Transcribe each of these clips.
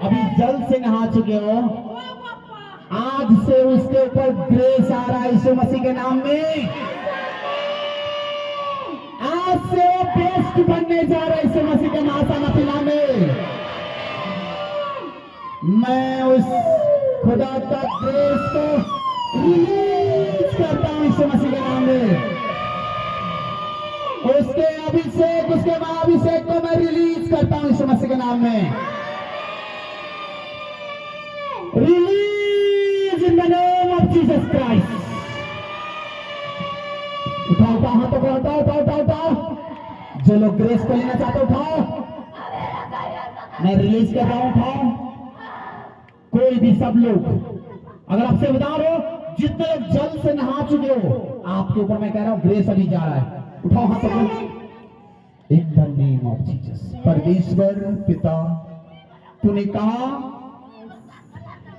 अभी जल से नहा चुके हो, आज से उसके ऊपर ग्रेस आ रहा है यीशु मसीह के नाम में। आज से वो बेस्ट बनने जा रहा है यीशु मसीह के नाम में। मैं उस खुदा का ग्रेस को रिलीज करता हूं यीशु मसीह के नाम में। उसके अभिषेक, उसके महाअभिषेक को मैं रिलीज करता हूं यीशु मसीह के नाम में। Release in the name of Jesus Christ. उठाओ हाथों को, उठाओ। जो लोग ग्रेस को लेना चाहते उठाओ, मैं रिलीज कर रहा हूं। उठाओ कोई भी, सब लोग, अगर आप सेवदार हो, जितने लोग जल से नहा चुके हो, आपके ऊपर मैं कह रहा हूं ग्रेस अभी जा रहा है। उठाओ हाथों को इन द नेम ऑफ जीसस। परमेश्वर पिता, तूने कहा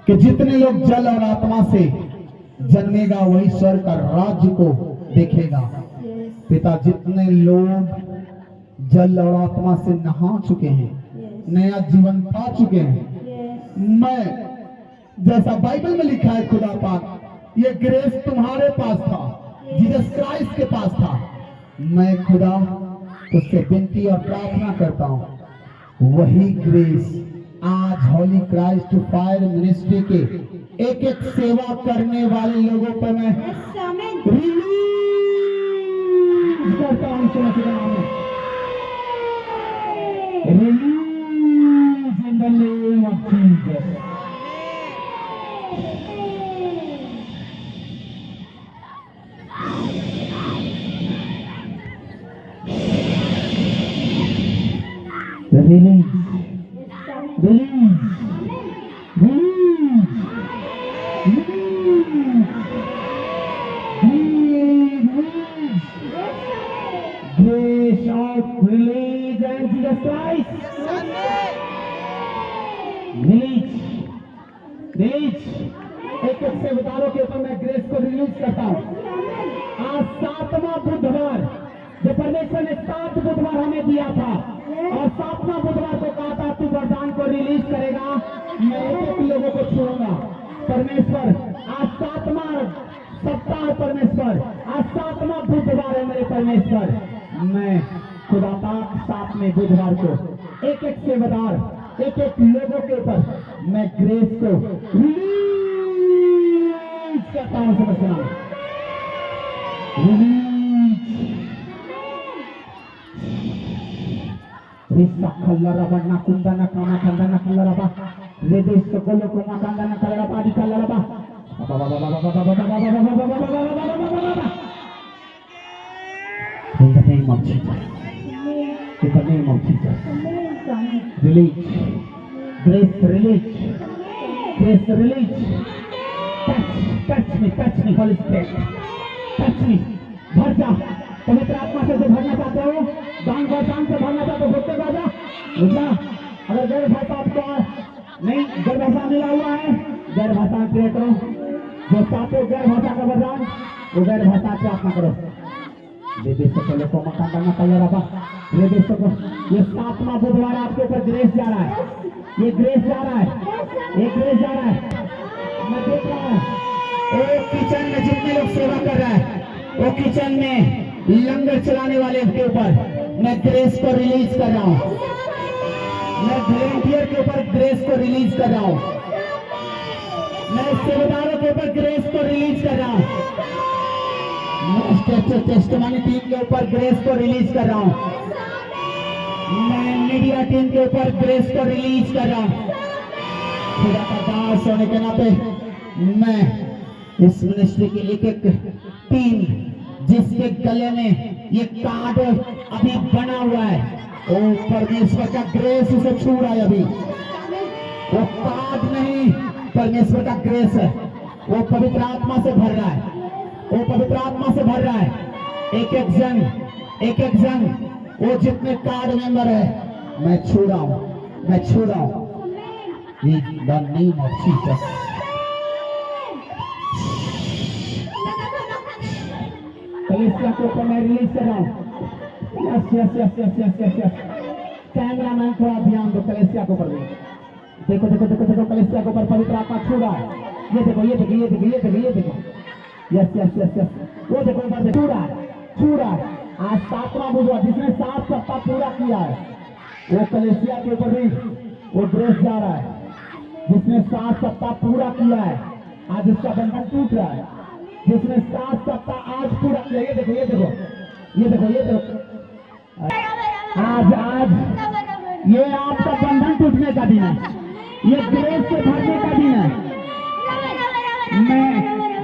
कि जितने लोग जल और आत्मा से जन्मेगा वही स्वर्ग का राज्य को देखेगा। पिता, जितने लोग जल और आत्मा से नहा चुके हैं, नया जीवन पा चुके हैं, मैं, जैसा बाइबल में लिखा है खुदा पाक, ये ग्रेस तुम्हारे पास था, जीसस क्राइस्ट के पास था। मैं खुदा उससे विनती और प्रार्थना करता हूं, वही ग्रेस आज होली क्राइस्ट फायर मिनिस्ट्री के एक एक सेवा करने वाले लोगों पर मैं रिलीज करता हूं यीशु मसीह के नाम में। Release in the name of Jesus. Release, release, release, grace of release and Jesus Christ. Release, release. एक एक सेवकारों के ऊपर मैं ग्रेस को रिलीज करता हूँ। आज 7वां बुधवार, जो परमेश्वर ने 7 बुधवार हमें दिया था, और 7वां बुधवार को कहा था तू वरदान को रिलीज करेगा, मैं एक लोगों को छोड़ूंगा। परमेश्वर, आज 7वां सप्ताह, परमेश्वर आज 7वां बुधवार है मेरे परमेश्वर। मैं खुदा पाक 7वें बुधवार को एक एक सेवादार, एक एक लोगों के ऊपर मैं ग्रेस को रिलीज करता हूं। समझना, खल्लरबा ना कुंदा ना कामा खंदा ना खल्लरबा रे देश को गोलो को माकांदा ना खल्लरबा आदि खल्लरबा in the name of Jesus. In the name of Jesus. Release. Grace release. Grace release. Touch me, Holy Spirit. Touch me. भर जा। पवित्र आत्मा से जो भरना चाहते हो, दान से भरना चाहते हो, भरते जा। बुझना, अगर गैर भाषा आपका नहीं, गैर भाषा मिला हुआ है, गैर भाषा क्रिएट करो। जो चाहते हो गैर भाषा का वरदान, वो गैर भाषा प्रार्थना करो। ये 7वां बुधवार आपके ऊपर ग्रेस जा रहा है। ये ग्रेस जा रहा है। मैं देख रहा हूँ एक किचन में जितने लोग सेवा कर रहा है, वो किचन में लंगर चलाने वाले के ऊपर मैं ग्रेस को रिलीज कर रहा हूँ। मैं वॉलंटियर के ऊपर ग्रेस को रिलीज कर रहा हूँ। मैं सेवादारों के ऊपर ग्रेस को रिलीज कर रहा हूँ। टेस्टिमनी टीम के ऊपर ग्रेस को रिलीज कर रहा हूं। मैं मीडिया टीम के ऊपर ग्रेस को रिलीज कर रहा हूं। खुदा का दास होने के नाते मैं इस मिनिस्ट्री की एक एक टीम जिसके गले में ये कार्ड अभी बना हुआ है, ओ परमेश्वर का ग्रेस उसे छू रहा है। अभी वो कार्ड नहीं, परमेश्वर का ग्रेस है। वो पवित्र आत्मा से भर रहा है। वो पवित्र आत्मा से भर रहा है। एक एक जन वो जितने कार्ड मेंबर है मैं छू रहा हूं। In the name of Jesus. कलीसिया को ऊपर मैं रिलीज कर रहा हूँ। यस। कैमरा मैन थोड़ा ध्यान दो, कलीसिया को ऊपर देखो देखो देखो देखो कलेसिया के ऊपर पवित्र आत्मा छू रहा है। ये देखो ये देखो ये देखो ये देखो ये देखो, यस यस यस यस, वो देखो ऊपर से छू रहा है, छू रहा है। आज 7वां बुधवार जिसने 7 सप्ताह पूरा किया है, वो कलेसिया के ऊपर भी वो ड्रेस जा रहा है। जिसने 7 सप्ताह पूरा किया है, आज उसका बंधन टूट रहा है। जिसने 7 सप्ताह आज पूरा किया, ये देखो ये देखो ये देखो ये देखो, आज आज ये आपका बंधन टूटने का दिन है, ये ग्रेस से भरने का दिन है। मैं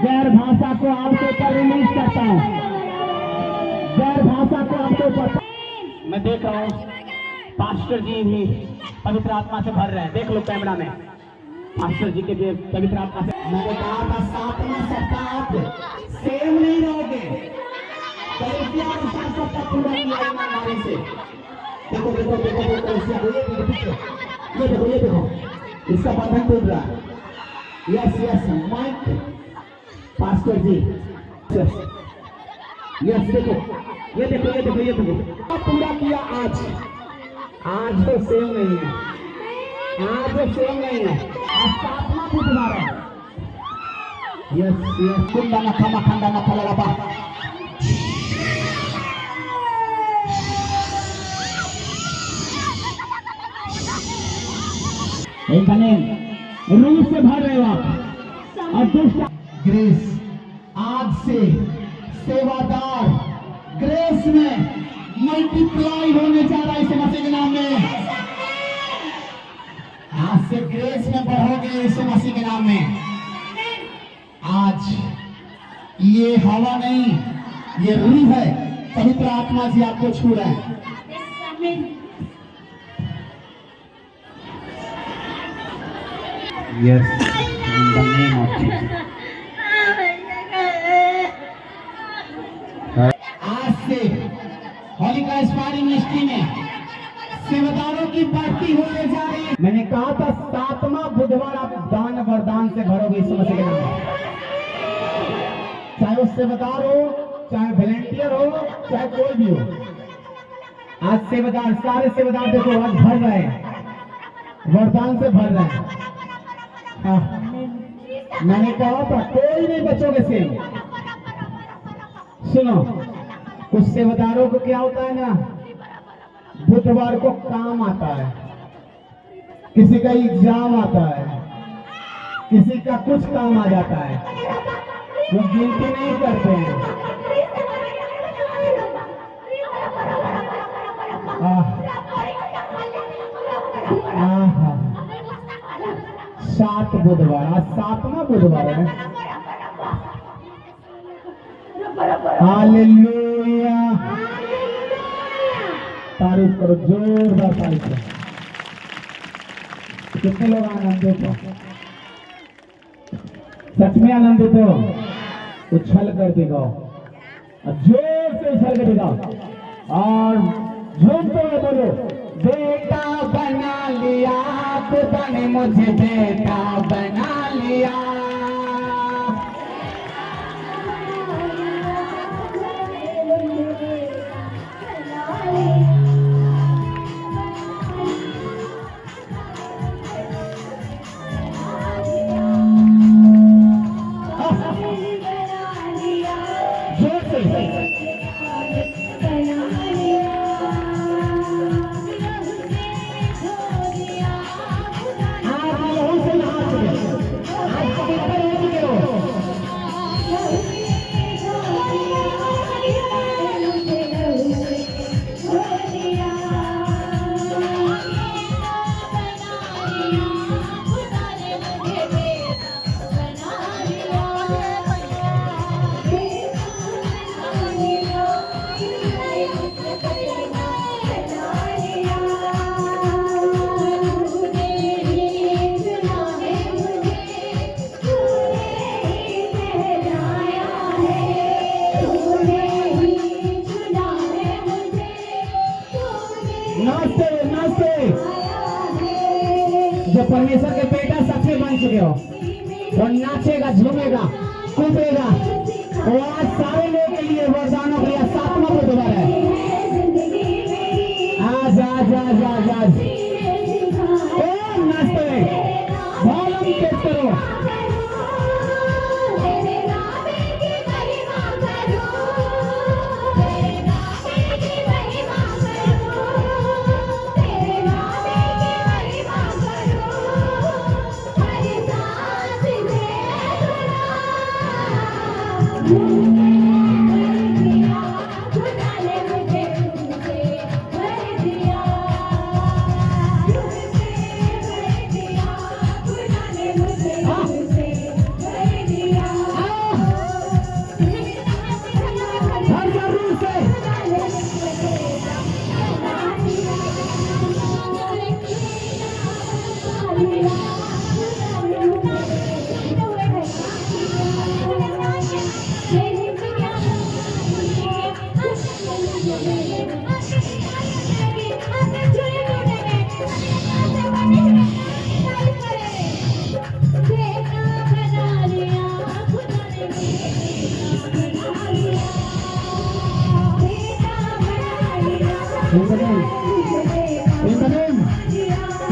गैर भाषा को आपके ऊपर रिलीज करता हूँ, गैर भाषा को आपके ऊपर। मैं देख रहा हूँ पास्टर जी भी पवित्र आत्मा से भर रहे हैं। देख लो कैमरा में, पास्टर जी के लिए पवित्र आत्मा से। मैंने कहा था 7वां सप्ताह आप सेम नहीं रहोगे, कलेसिया ने 7 सप्ताह पूरा किया ईमानदारी से। देखो देखो देखो देखो ये देखो ये देखो, इसका बंधन टूट रहा है। यस यस माइक पास्टर जी, यस यस देखो ये देखो ये देखो ये देखो, पूरा किया आज। आज तो सेम नहीं है, आज तो सेम नहीं है, आज 7वां बुधवार है। यस यस कुंडा ना खमा खंडा ना खला लबा, एक रूह से भर रहे हो आप। और दूसरा ग्रेस, आज से सेवादार ग्रेस में मल्टीप्लाई होने जा रहा है इस मसीह के नाम में। आज से ग्रेस में बढ़ोगे इस मसीह के नाम में। आज ये हवा नहीं, ये रूह है, पवित्र आत्मा जी आपको छू रहे हैं। Yes, in the name of Jesus. आज से होली का स्पारी मिनिस्ट्री में सेवादारों की बढ़ती होने जा रही है। मैंने कहा था 7वां बुधवार आप दान वरदान से भरोगे इस मसीह के नाम में। चाहे वो सेवादार हो, चाहे वॉलंटियर हो, चाहे कोई भी हो। आज सेवादार, सारे सेवादार देखो आज भर रहे हैं, वरदान से भर रहे हैं। मैंने कहा था कोई नहीं बचोगे सेम। सुनो, कुछ सेवादारों को क्या होता है ना, बुधवार को काम आता है, किसी का एग्जाम आता है, किसी का कुछ काम आ जाता है, वो गिनती नहीं करते हैं। 7 बुधवार, आज 7वां बुधवार है। हालेलुया, तारीफ करो, जोरदार तारीफ करो। कितने लोग आनंदित हो? सच में आनंदित हो? उछल कर दिखाओ, जोर से उछल कर दिखाओ और झूम के बोलो, बेटा बना लिया खुदा ने मुझे, बेटा बना लिया। जो परमेश्वर के बेटा सच्चे बन चुके हो, वो नाचेगा, झूमेगा, कूदेगा। वो आज सारे लोगों के लिए वरदानों के लिए 7वां बुधवार है। आज आज आज आज आज नाचते टेस्ट करो।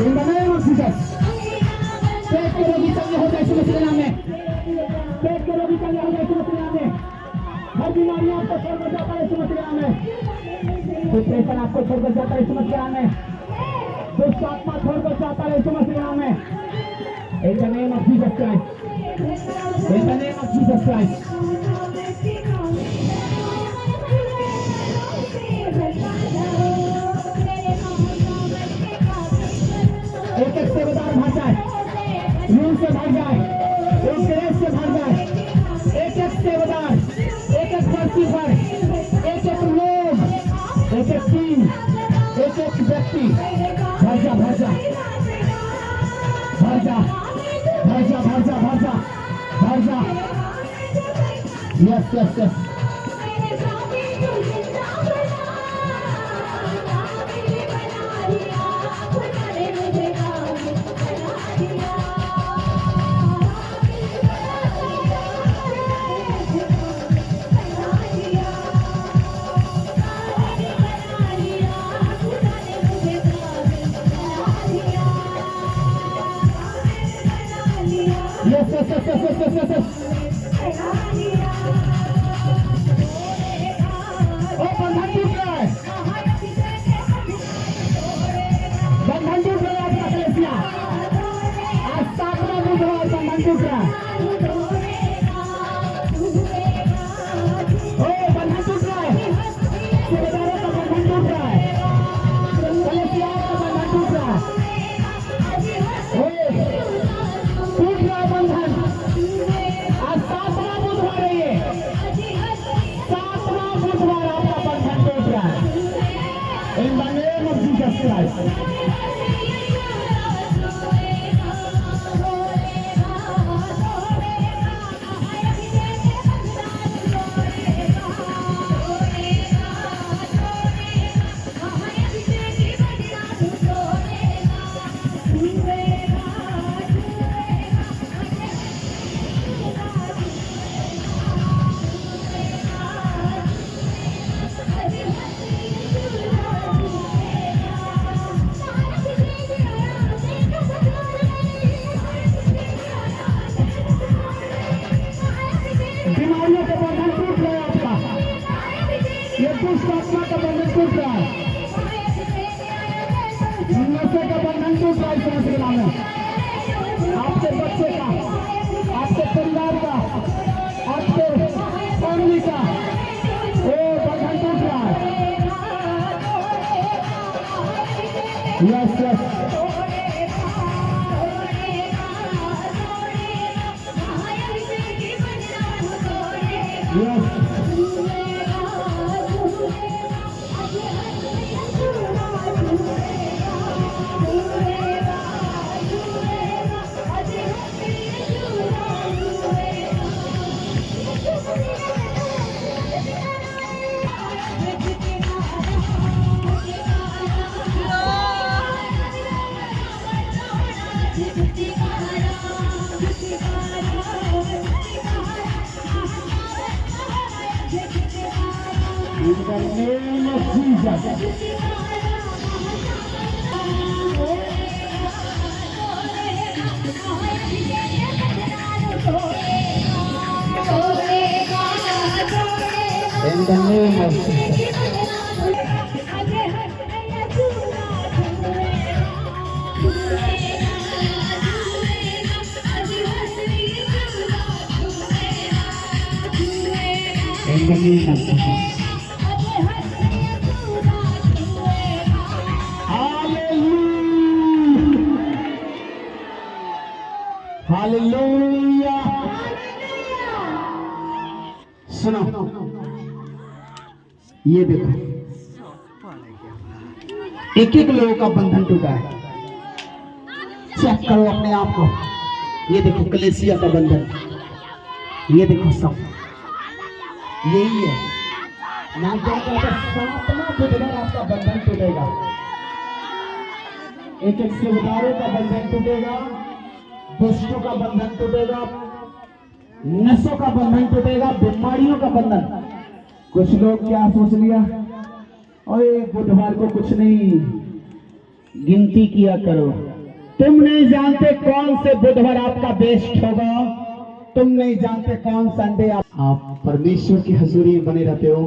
In the name of Jesus. पेट के रोगी चंगे हो जाए यीशु मसीह के नाम में। पेट के रोगी चंगे हो जाए यीशु मसीह के नाम में। हर बीमारियां आपको छोड़ कर जाता है यीशु मसीह के नाम में। डिप्रेशन आपको छोड़ कर जाता है यीशु मसीह के नाम में। दुष्ट आत्मा छोड़ कर जाता है यीशु मसीह के नाम में। In the name of Jesus Christ. In the name of Jesus Christ. एक एक सेवादार भाग जाए, रूम से भाग जाए, एक ग्रेस से भाग जाए, एक एक सेवादार, एक एक व्यक्ति पर, एक एक लोग, एक एक टीम, एक एक व्यक्ति भाग जा, भाग जा, भाग जा, भाग जा, भाग जा, भाग जा, भाग जा। Yes yes yes. Yes, yes, yes, yes, yes, yes, yes, yes. Oh, बंधन टूट रहा है। बंधन टूट रहा है आपका कलेसिया। आज 7वां बुधवार बंधन टूट रहा है। Oh, बंधन टूट रहा है। सेवादारों का बंधन टूट रहा है। कलेसिया का बंधन टूट रहा है। टूट रहा है बंधन। आज 7वां बुधवार है ये। 7वां बुधवार आपका बंधन टूट रहा है। In the name of Jesus Christ. बीमारियों का बंधन टूट रहा है आपका। ये दुष्ट आत्मा का बंधन टूट रहा है। नशे का बंधन टूट रहा है यीशु मसीह के नाम में। आपके बच्चे का, आपके परिवार का, आपके फैमिली का वो बंधन टूट रहा है। Yes yes. Yes. In the name of Jesus. In the name of Jesus. In the name of Jesus. Hallelujah. सुनो, ये देखो, एक एक लोगों का बंधन टूटा है। चेक करो अपने आप को। ये देखो कलेसिया का बंधन, ये देखो सब यही है। ना क्या सातवां बुधवार आपका बंधन टूटेगा। एक एक सेवदारों का बंधन टूटेगा, दुष्टों का बंधन टूटेगा, नशों का बंधन टूटेगा, बीमारियों का बंधन। कुछ लोग क्या सोच लिया, ओए बुधवार को कुछ नहीं, गिनती किया करो। तुम नहीं जानते कौन से बुधवार आपका बेस्ट होगा, तुम नहीं जानते कौन संडे आप परमेश्वर की हजूरी में बने रहते हो,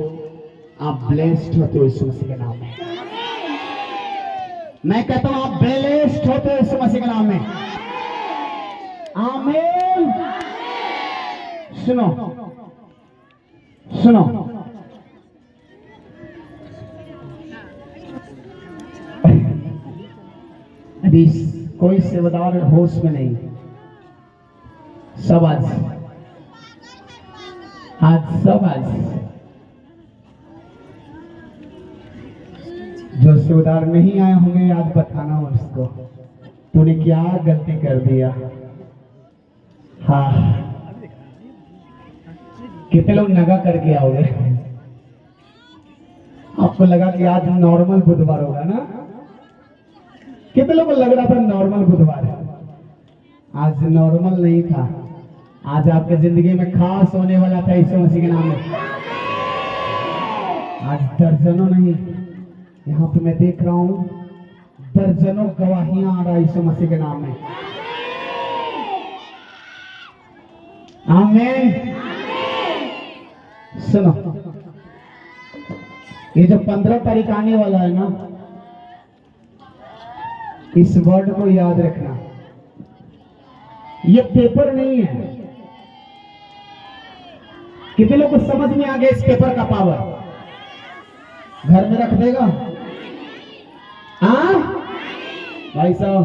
आप ब्लेस्ड होते हो यीशु मसीह के नाम में। मैं कहता हूं आप ब्लेस्ड होते हो यीशु मसीह के नाम में। आमीन। सुनो सुनो, अभी कोई सेवादार होश में नहीं, सब आज सब जो सेवादार नहीं आए होंगे आज बताना उसको तूने क्या गलती कर दिया। हाँ, कितने लोग नगा करके आओगे? आपको लगा कि आज नॉर्मल बुधवार होगा ना? कितने लोगों को लग रहा था नॉर्मल बुधवार है? आज नॉर्मल नहीं था, आज आपके जिंदगी में खास होने वाला था यीशु मसीह के नाम में। आज दर्जनों नहीं, यहाँ पे मैं देख रहा हूं दर्जनों गवाहियां आ रहा है यीशु मसीह के नाम में। आमीन। सुनो, ये जो 15 तारीख आने वाला है ना, इस वर्ड को याद रखना। ये पेपर नहीं है। कितने लोग को समझ में आ गया इस पेपर का पावर? घर में रख देगा? हाँ भाई साहब,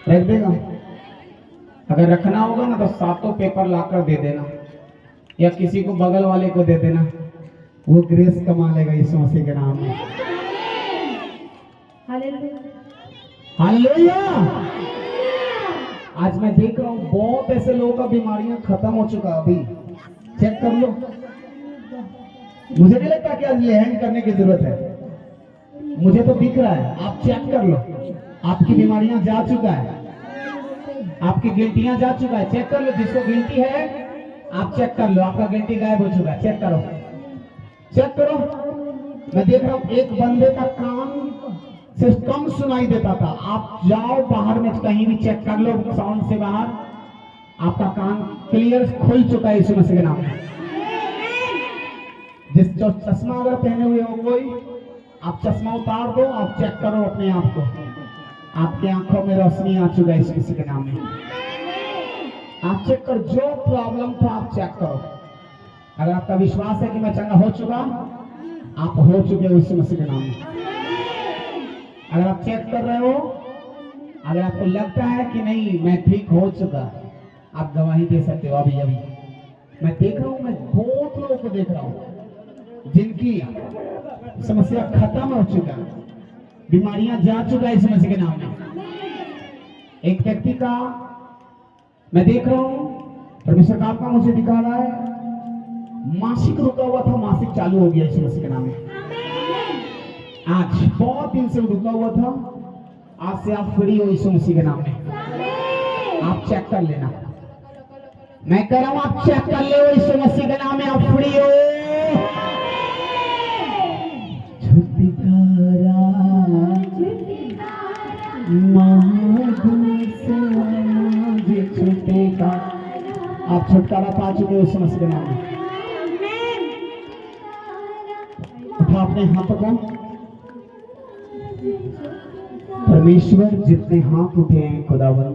रख देगा। अगर रखना होगा ना तो 7 पेपर लाकर दे देना, या किसी को बगल वाले को दे देना, वो ग्रेस कमा लेगा यीशु मसीह के नाम में। हालेलुया। आज मैं देख रहा हूँ बहुत ऐसे लोगों का बीमारियां खत्म हो चुका। अभी चेक कर लो, मुझे नहीं लगता कि आज लैंड करने की जरूरत है, मुझे तो दिख रहा है। आप चेक कर लो, आपकी बीमारियां जा चुका है, आपकी गिल्टियां जा चुका है। चेक कर लो, जिसको गिल्टी है आप चेक कर लो, आपका गिल्टी गायब हो चुका है। चेक करो, चेक करो। मैं देख रहा हूं एक बंदे का कान सिर्फ कम सुनाई देता था। आप जाओ बाहर में कहीं भी चेक कर लो, साउंड से बाहर आपका कान क्लियर खुल चुका है यीशु मसीह के नाम में। जिस जो चश्मा अगर पहने हुए हो कोई, आप चश्मा उतार दो, आप चेक करो अपने आप को, आपकी आंखों में रोशनी आ चुका है यीशु मसीह के नाम में। आप चेक करो, जो प्रॉब्लम था आप चेक करो। अगर आपका विश्वास है कि मैं चंगा हो चुका, आप हो चुके हो यीशु मसीह के नाम में। अगर आप चेक कर रहे हो, अगर आपको लगता है कि नहीं मैं ठीक हो चुका, आप गवाही दे सकते हो। अभी अभी मैं देख रहा हूं, मैं बहुत लोगों को देख रहा हूं जिनकी समस्या खत्म हो चुका, बीमारियां जा चुका है इस मसीह के नाम में। एक व्यक्ति का मैं देख रहा हूं, परमेश्वर का आपका मुझे दिखा रहा है, मासिक रुका हुआ था, मासिक चालू हो गया इस मसीह के नाम में। आज बहुत दिन से रुका हुआ था, आज से आप फ्री हो यीशु मसीह के नाम में। आप चेक कर लेना, मैं कह रहा हूं आप चेक कर ले यीशु मसीह के नाम में, आप फ्री हो। आप छुटकारा पा चुके हो यीशु मसीह के नाम में। अपने हाथों को। परमेश्वर जितने हाथ उठे हैं खुदावन,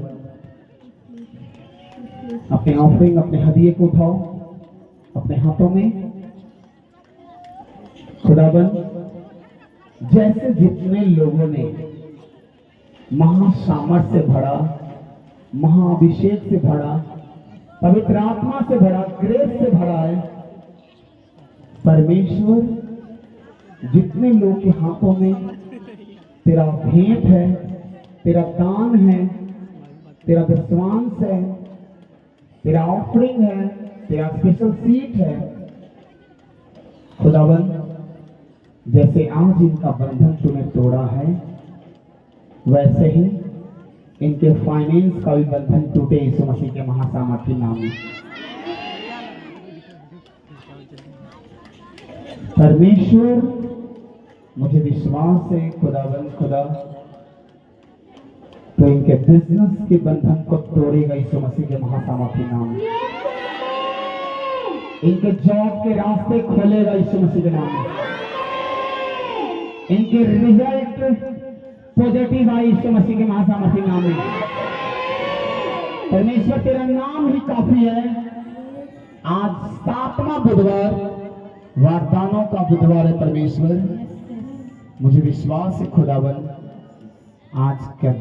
अपने ऑफरिंग, अपने हदिये को उठाओ अपने हाथों में। खुदावन जैसे जितने लोगों ने महासामर्थ से भरा, महाअभिषेक से भरा, पवित्र आत्मा से भरा, ग्रेस से भरा है, परमेश्वर जितने लोग के हाथों में तेरा भेंट है, तेरा दान है, तेरा विश्वास है, तेरा ऑफरिंग है, तेरा स्पेशल सीट है, खुदावन जैसे आज इनका बंधन तूने तोड़ा है, वैसे ही इनके फाइनेंस का भी बंधन टूटे यीशु मसीह के महासामर्थी नाम में। परमेश्वर मुझे विश्वास है खुदावन, खुदा तो इनके बिजनेस के बंधन को तोड़ेगा यीशु मसीह के महासामर्थी नाम में। इनके जॉब के रास्ते खोलेगा यीशु मसीह के नाम में। इनके रिजल्ट पॉजिटिव आई यीशु मसीह के महासामर्थी नाम में। परमेश्वर तेरा नाम ही काफी है। आज 7वां बुधवार, वरदानों का बुधवार है परमेश्वर। मुझे विश्वास है खुदावन आज का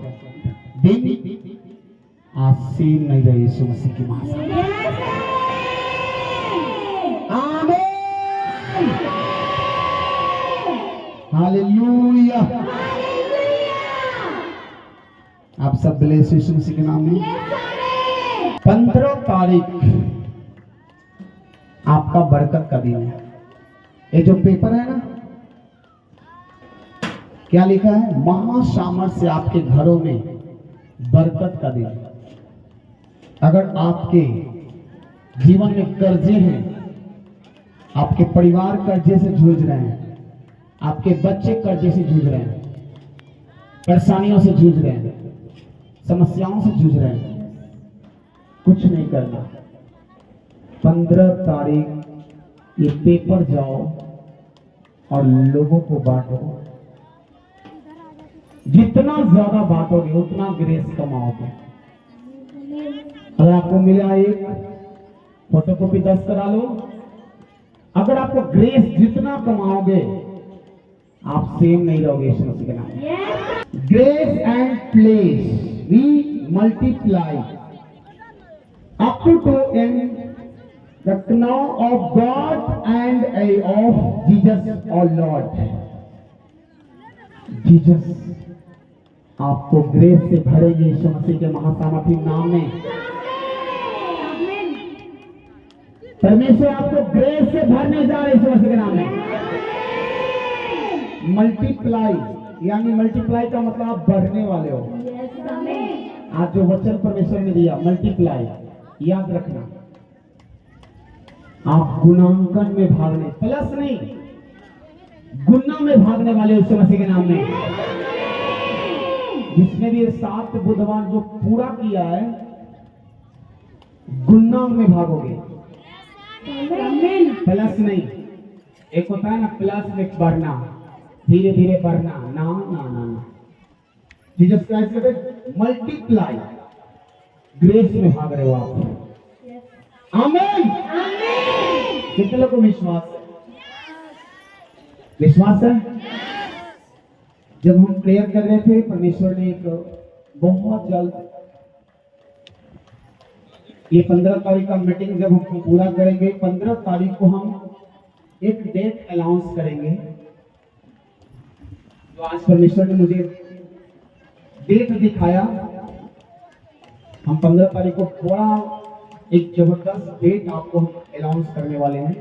दिन आज सीन नहीं रहे यीशु मसीह की महासामर्थी। आमीन, हालेलुया। आप सब ब्लेस यीशु मसीह के नाम में। 15 तारीख आपका बरकत का दिन है। ये जो पेपर है ना, क्या लिखा है? महासामर्थ से आपके घरों में बरकत का दिन। अगर आपके जीवन में कर्जे हैं, आपके परिवार कर्जे से जूझ रहे हैं, आपके बच्चे कर्जे से जूझ रहे हैं, परेशानियों से जूझ रहे हैं, समस्याओं से जूझ रहे हैं, कुछ नहीं करना। 15 तारीख ये पेपर जाओ और लोगों को बांटो। जितना ज्यादा बांटोगे उतना ग्रेस कमाओगे। अगर आपको मिला एक फोटोकॉपी 10 करा लो। अगर आपको ग्रेस जितना कमाओगे आप सेम नहीं रहोगे यीशु मसीह के नाम। Grace and place we multiply up to and the kingdom of God and of Jesus our Lord। Jesus आपको ग्रेस से भरेंगे यीशु मसीह के महासामर्थी नाम में। परमेश्वर आपको ग्रेस से भरने जा रहे यीशु मसीह के नाम में। मल्टीप्लाई यानी मल्टीप्लाई का मतलब आप बढ़ने वाले हो। आज जो वचन परमेश्वर ने दिया मल्टीप्लाई, याद रखना। आप गुणांकन में भागने, प्लस नहीं गुना में भागने वाले यीशु मसीह के नाम में। जिसने भी 7 बुधवार जो पूरा किया है, गुना में भागोगे, प्लस नहीं। एक होता है ना प्लस में बढ़ना, धीरे धीरे बढ़ना, ना ना ना ना। जीसस क्राइस्ट कहते मल्टीप्लाई, ग्रेस में भाग रहे हो आप। आमीन। कितने लोगों को विश्वास है? विश्वास है? जब हम प्रेयर कर रहे थे, परमेश्वर ने एक बहुत जल्द ये 15 तारीख का मीटिंग जब हम पूरा करेंगे, 15 तारीख को हम एक डेट अनाउंस करेंगे। तो आज परमेश्वर ने मुझे डेट दिखाया। हम 15 तारीख को थोड़ा एक जबरदस्त डेट आपको अनाउंस करने वाले हैं,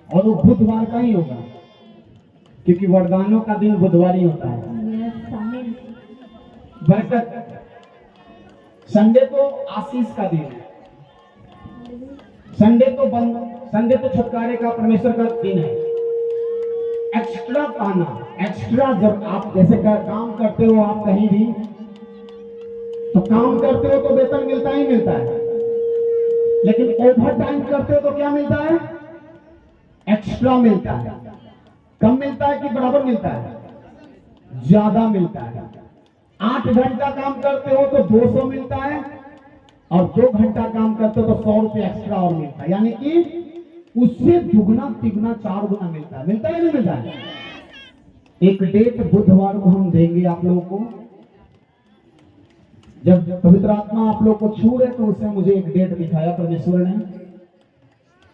और वो बुधवार का ही होगा, क्योंकि वरदानों का दिन बुधवार ही होता है। बरकत संडे को आशीष का दिन है। संडे तो छुटकारे का परमेश्वर का दिन है। एक्स्ट्रा पाना, एक्स्ट्रा जब आप जैसे काम करते हो, आप कहीं भी तो काम करते हो तो वेतन मिलता ही मिलता है, लेकिन ओवर टाइम करते हो तो क्या मिलता है? एक्स्ट्रा मिलता है। कम मिलता है कि बराबर मिलता है? ज्यादा मिलता है। 8 घंटा काम करते हो तो 200 मिलता है, और 2 घंटा काम करते हो तो 100 रुपये एक्स्ट्रा और मिलता है, यानी कि उससे दुगना तिगुना 4 गुना मिलता है। मिलता है नहीं मिलता है? एक डेट बुधवार को हम देंगे आप लोगों को। जब पवित्र आत्मा आप लोग को छू रहे तो उसने मुझे एक डेट दिखाया परमेश्वर ने,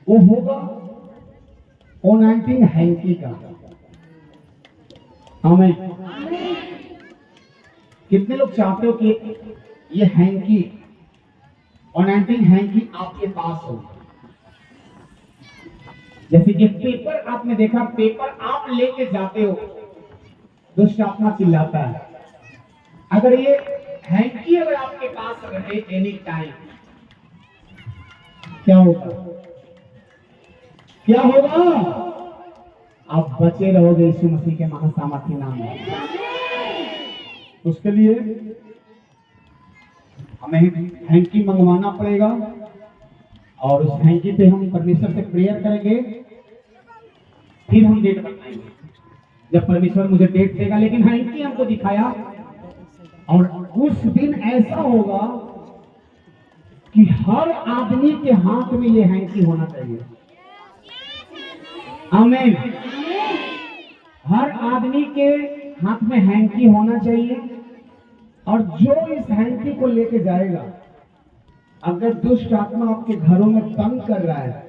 वो होगा O19 हैंकी का। हमें कितने लोग चाहते हो कि ये हैंकी O19 हैंकी आपके पास हो? जैसे कि पेपर आपने देखा, पेपर आप लेके जाते हो, दुष्ट आत्मा चिल्लाता है। अगर ये हैंकी अगर आपके पास रहे एनी टाइम, क्या होगा? क्या होगा? आप बचे रहोगे यीशु मसीह के महासामर्थ्य नाम में। उसके लिए हमें हैंकी मंगवाना पड़ेगा, और उस हैंकी पे हम परमेश्वर से प्रेयर करेंगे, फिर हम डेट बनाएंगे जब परमेश्वर मुझे डेट देगा। लेकिन हैंकी हमको दिखाया, और उस दिन ऐसा होगा कि हर आदमी के हाथ में ये हैंकी होना चाहिए। आमीन। हर आदमी के हाथ में हैंकी होना चाहिए, और जो इस हैंकी को लेके जाएगा, अगर दुष्ट आत्मा आपके घरों में तंग कर रहा है,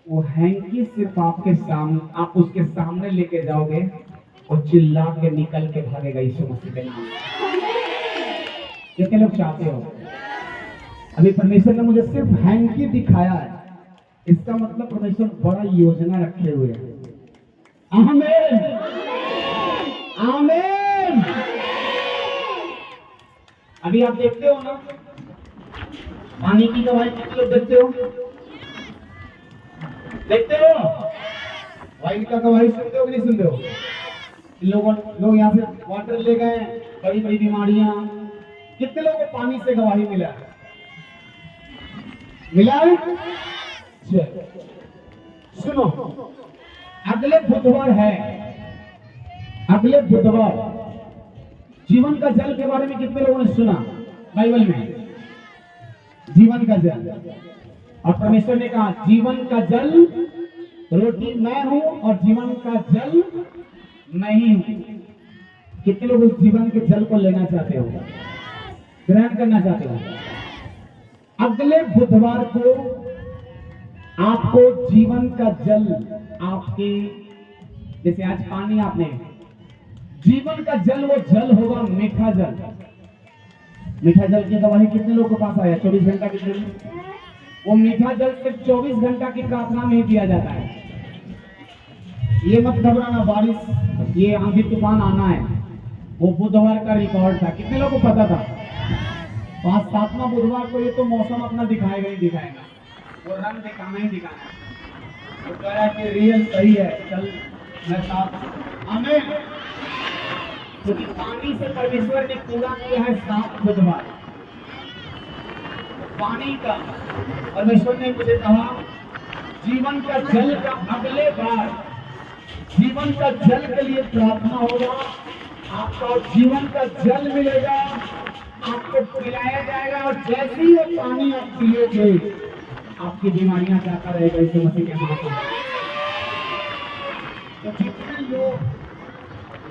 वो हैंकी सिर्फ आपके सामने, आप उसके सामने लेके जाओगे, और चिल्ला के निकल के भागेगा यीशु मसीह के नाम में। कितने लोग चाहते हो? अभी परमेश्वर ने मुझे सिर्फ हैंकी दिखाया है, इसका मतलब परमेश्वर बड़ा योजना रखे हुए है। आमीन, आमीन। अभी आप देखते हो ना, पानी की गवाही कितने लोग देखते हो? देखते हो? वाइन का गवाही सुनते हो कि नहीं सुनते हो? लोग यहाँ से वाटर ले गए, बड़ी बड़ी बीमारियां, कितने लोगों को पानी से गवाही मिला है? मिला है? सुनो, अगले बुधवार है, अगले बुधवार जीवन का जल के बारे में कितने लोगों ने सुना बाइबल में? जीवन का जल, और परमेश्वर ने कहा जीवन का जल रोटी मैं हूं, और जीवन का जल मैं ही हूं। कितने लोग उस जीवन के जल को लेना चाहते हो, ग्रहण करना चाहते हो? अगले बुधवार को आपको जीवन का जल आपके, जैसे आज पानी आपने, जीवन का जल वो जल होगा मीठा जल। मीठा जल की गवाही कितने लोगों के पास आया? 24 घंटा की जल। वो मीठा जल सिर्फ 24 घंटा की प्रार्थना में ही दिया जाता है। ये मत घबराना, बारिश ये आंधी तूफान आना है, वो बुधवार का रिकॉर्ड था। कितने लोगों को पता था? 5-7वां बुधवार को ये तो मौसम अपना दिखाएगा ही दिखाएगा, वो रंग दिखाना ही दिखाना है। तो कह रहा है कि रियल सही है, चल मैं साथ। आमीन। क्योंकि पानी से परमेश्वर ने पूरा किया है 7 बुधवार। पानी का परमेश्वर ने मुझे कहा जीवन का जल का अगले बार जीवन का जल के लिए प्रार्थना होगा, आपको जीवन का जल मिलेगा, आपको पिलाया जाएगा, और जैसे ही वो पानी आप पियोगे आपकी बीमारियां जाता रहेगा यीशु मसीह के नाम से। तो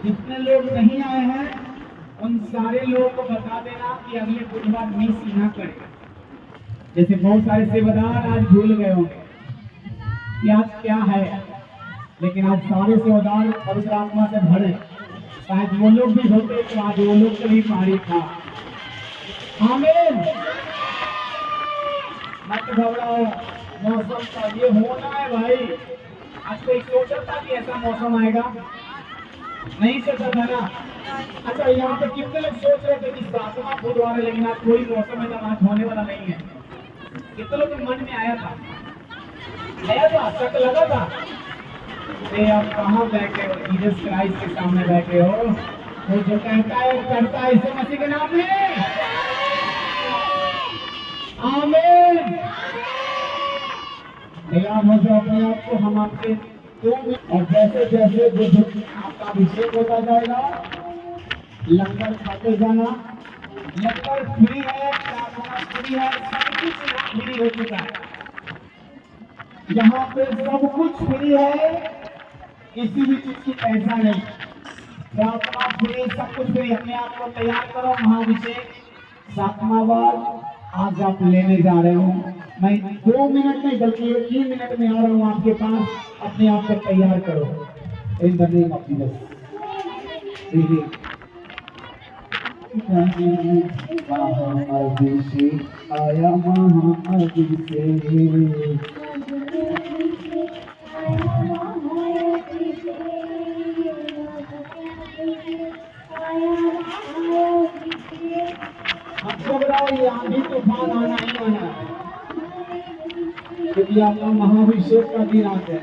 जितने लोग नहीं आए हैं उन सारे लोगों को बता देना कि अगले बुधवार मिस ना करें। जैसे बहुत सारे सेवादार आज भूल गए होंगे कि आज क्या है, लेकिन आज सारे सेवादार पवित्र आत्मा से भरे। शायद वो लोग भी होते तो आज वो लोग को भी पारी था। आमीन। मत घबराओ, मौसम का ये होना है भाई। आज कोई सोचा था कि ऐसा मौसम आएगा? नहीं सोचा था ना। अच्छा, यहाँ पे कितने लोग सोच रहे थे कि 7वां बुधवार है, लेकिन आज कोई मौसम है जब आज होने वाला नहीं है? कितने लोग के मन में आया था? शक लगा था? आप कहाँ बैठे हो? जीसस क्राइस्ट के सामने बैठे हो। वो जो कहता है करता है यीशु मसीह के नाम में। आमीन। तैयार हो जाओ अपने आप को, हम आपके और जैसे जैसे बुद्ध आपका अभिषेक होता जाएगा, लंगर खाते जाना। लंगर फ्री है, प्रार्थना फ्री है, सब कुछ यहाँ फ्री हो चुका है। यहाँ पे सब कुछ फ्री है, किसी भी चीज की पैसा नहीं। प्रार्थना फ्री, सब कुछ फ्री। अपने आप को तैयार करो, महाअभिषेक 7वां बार आज आप लेने जा रहे हो। मैं 2 मिनट नहीं बल्कि 3 मिनट में आ रहा हूँ आपके पास। अपने आप को तैयार करो in the name of Jesus. महाअभिषेक आया, महाअभिषेक ये आंधी तूफान आना ही आना है, क्योंकि आपका महाअभिषेक का दिन आता है।